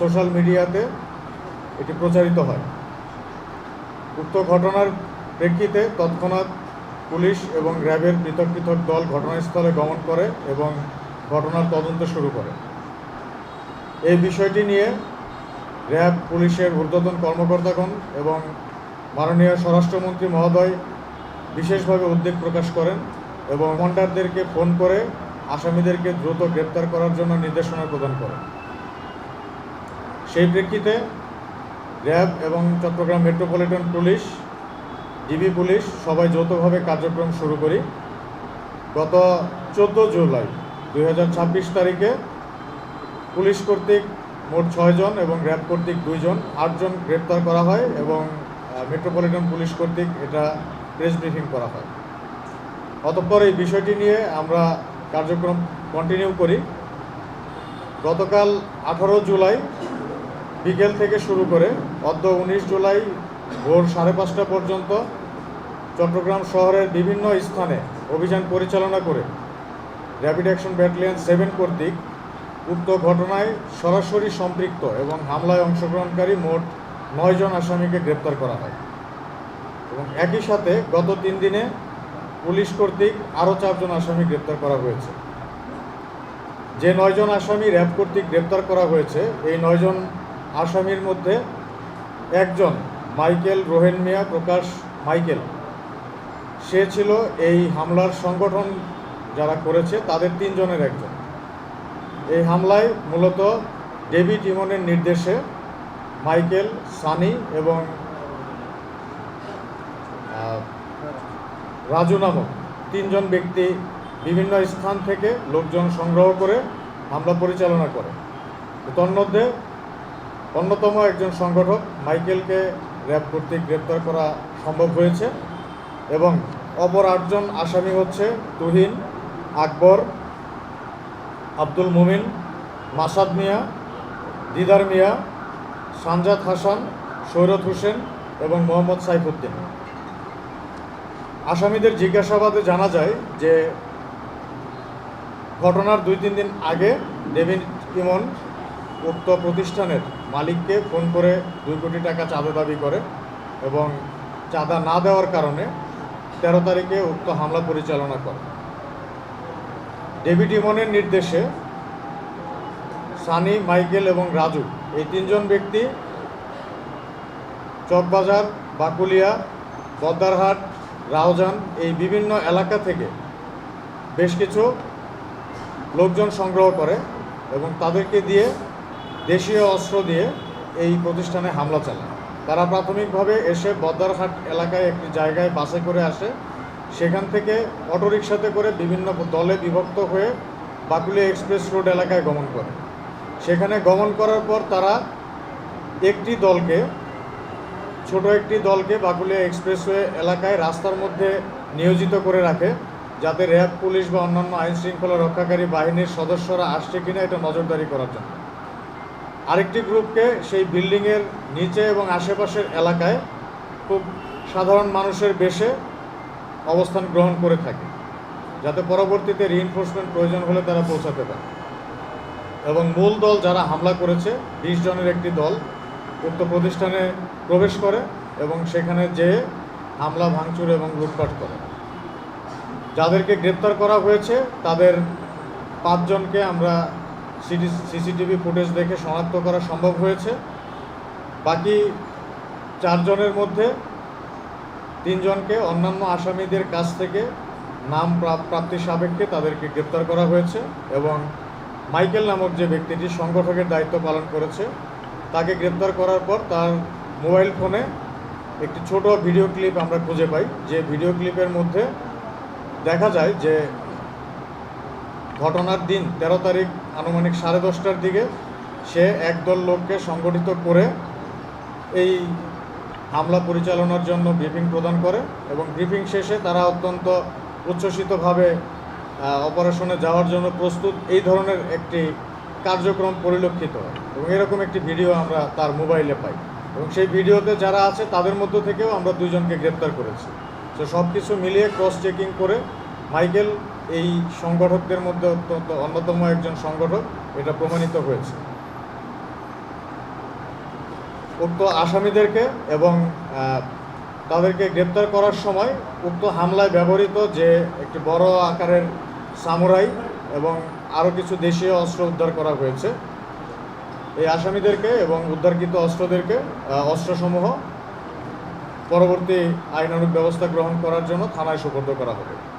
Social মিডিয়াতে এটি প্রচারিত হয়। উক্ত ঘটনার প্রেক্ষিতে তৎক্ষণাৎ পুলিশ এবং র্যাবের পৃথক পৃথক দল ঘটনাস্থলে গমন করে এবং ঘটনার তদন্ত শুরু করে। এই বিষয়টি নিয়ে র্যাব, পুলিশের ঊর্ধ্বতন কর্মকর্তাগণ এবং মাননীয় স্বরাষ্ট্রমন্ত্রী মহোদয় বিশেষভাবে উদ্বেগ প্রকাশ করেন এবং কমান্ডারদেরকে ফোন করে আসামিদেরকে দ্রুত গ্রেপ্তার করার জন্য নির্দেশনা প্রদান করেন। সেই প্রেক্ষিতে র্যাব এবং Chittagong metropolitan police, DB police সবাই যৌথভাবে কার্যক্রম শুরু করি। গত 14 জুলাই 2026 তারিখে পুলিশ কর্তৃক মোট 6 জন এবং র্যাব কর্তৃক 2 জন, 8 জন গ্রেপ্তার করা হয় এবং মেট্রোপলিটন পুলিশ কর্তৃক এটা প্রেস ব্রিফিং করা হয়। অতঃপর এই বিষয়টি নিয়ে আমরা কার্যক্রম কন্টিনিউ করি। গতকাল 18 জুলাই বিকেল থেকে শুরু করে অদ্য 19 জুলাই ভোর 5:30 পর্যন্ত চট্টগ্রাম শহরের বিভিন্ন স্থানে অভিযান পরিচালনা করে র্যাপিড অ্যাকশন ব্যাটালিয়ন 7 কর্তৃক উক্ত ঘটনায় সরাসরি সম্পৃক্ত এবং হামলায় অংশগ্রহণকারী মোট 9 জন আসামিকে গ্রেপ্তার করা হয় এবং একই সাথে গত 3 দিনে পুলিশ কর্তৃক আরও 4 জন আসামি গ্রেপ্তার করা হয়েছে। যে 9 জন আসামি র্যাব কর্তৃক গ্রেপ্তার করা হয়েছে, এই 9 জন আসামির মধ্যে একজন মাইকেল রোহেন মিয়া প্রকাশ মাইকেল, সে ছিল এই হামলার সংগঠন যারা করেছে তাদের 3 জনের একজন। এই হামলায় মূলত ডেভিড ইমনের নির্দেশে মাইকেল, সানি এবং রাজু নামক 3 জন ব্যক্তি বিভিন্ন স্থান থেকে লোকজন সংগ্রহ করে হামলা পরিচালনা করে। তন্মধ্যে অন্যতম একজন সংগঠক মাইকেলকে র্যাব কর্তৃক গ্রেপ্তার করা সম্ভব হয়েছে এবং অপর 8 জন আসামি হচ্ছে তুহিন, আকবর, আব্দুল মুমিন, মাসাদ মিয়া, দিদার মিয়া, সানজাদ হাসান, সৈরত হোসেন এবং মোহাম্মদ সাইফুদ্দিন। আসামিদের জিজ্ঞাসাবাদে জানা যায় যে ঘটনার 2-3 দিন আগে ডেভিড ইমন উক্ত প্রতিষ্ঠানের মালিককে ফোন করে 2 কোটি টাকা চাঁদা দাবি করে এবং চাঁদা না দেওয়ার কারণে 13 তারিখে উক্ত হামলা পরিচালনা করে। ডেভিড ইমনের নির্দেশে সানি, মাইকেল এবং রাজু, এই 3 জন ব্যক্তি চকবাজার, বাকুলিয়া, বদ্দারহাট, রাউজান এই বিভিন্ন এলাকা থেকে বেশ কিছু লোকজন সংগ্রহ করে এবং তাদেরকে দিয়ে দেশীয় অস্ত্র দিয়ে এই প্রতিষ্ঠানে হামলা চালায়। তারা প্রাথমিকভাবে এসে বদ্দারহাট এলাকায় একটি জায়গায় বাসে করে আসে, সেখান থেকে অটোরিকশাতে করে বিভিন্ন দলে বিভক্ত হয়ে বাকুলিয়া এক্সপ্রেস রোড এলাকায় গমন করে। সেখানে গমন করার পর তারা ছোট একটি দলকে বাকুলিয়া এক্সপ্রেসওয়ে এলাকায় রাস্তার মধ্যে নিয়োজিত করে রাখে, যাতে র্যাব, পুলিশ বা অন্যান্য আইন শৃঙ্খলা রক্ষাকারী বাহিনীর সদস্যরা আসছে কিনা এটা নজরদারি করার জন্য। আরেকটি গ্রুপকে সেই বিল্ডিংয়ের নিচে এবং আশেপাশের এলাকায় খুব সাধারণ মানুষের বেশে অবস্থান গ্রহণ করে থাকে, যাতে পরবর্তীতে রিইনফোর্সমেন্ট প্রয়োজন হলে তারা পৌঁছাতে পারে। এবং মূল দল যারা হামলা করেছে 20 জনের একটি দল উক্ত প্রতিষ্ঠানে প্রবেশ করে এবং সেখানে যেয়ে হামলা, ভাঙচুর এবং লুটপাট করে। যাদেরকে গ্রেপ্তার করা হয়েছে তাদের 5 জনকে আমরা সিসিটিভি ফুটেজ দেখে শনাক্ত করা সম্ভব হয়েছে। বাকি 4 জনের মধ্যে 3 জনকে অন্যান্য আসামিদের কাছ থেকে নাম প্রাপ্তি সাপেক্ষে তাদেরকে গ্রেপ্তার করা হয়েছে এবং মাইকেল নামক যে ব্যক্তিটি সংগঠকের দায়িত্ব পালন করেছে তাকে গ্রেপ্তার করার পর তার মোবাইল ফোনে একটি ছোট ভিডিও ক্লিপ আমরা খুঁজে পাই, যে ভিডিও ক্লিপের মধ্যে দেখা যায় যে ঘটনার দিন 13 তারিখ আনুমানিক 10:30টার দিকে সে একদল লোককে সংগঠিত করে এই হামলা পরিচালনার জন্য ব্রিফিং প্রদান করে এবং ব্রিফিং শেষে তারা অত্যন্ত উচ্ছ্বসিতভাবে অপারেশনে যাওয়ার জন্য প্রস্তুত, এই ধরনের একটি কার্যক্রম পরিলক্ষিত হয় এবং এরকম একটি ভিডিও আমরা তার মোবাইলে পাই এবং সেই ভিডিওতে যারা আছে তাদের মধ্য থেকেও আমরা 2 জনকে গ্রেপ্তার করেছি। তো সব কিছু মিলিয়ে ক্রস চেকিং করে মাইকেল এই সংগঠকদের মধ্যে অন্যতম একজন সংগঠক এটা প্রমাণিত হয়েছে। উক্ত আসামিদেরকে এবং তাদেরকে গ্রেপ্তার করার সময় উক্ত হামলায় ব্যবহৃত যে একটি বড় আকারের সামুরাই এবং আরও কিছু দেশীয় অস্ত্র উদ্ধার করা হয়েছে। এই আসামিদেরকে এবং উদ্ধারকৃত অস্ত্রসমূহ পরবর্তী আইনানুগ ব্যবস্থা গ্রহণ করার জন্য থানায় সোপর্দ করা হবে।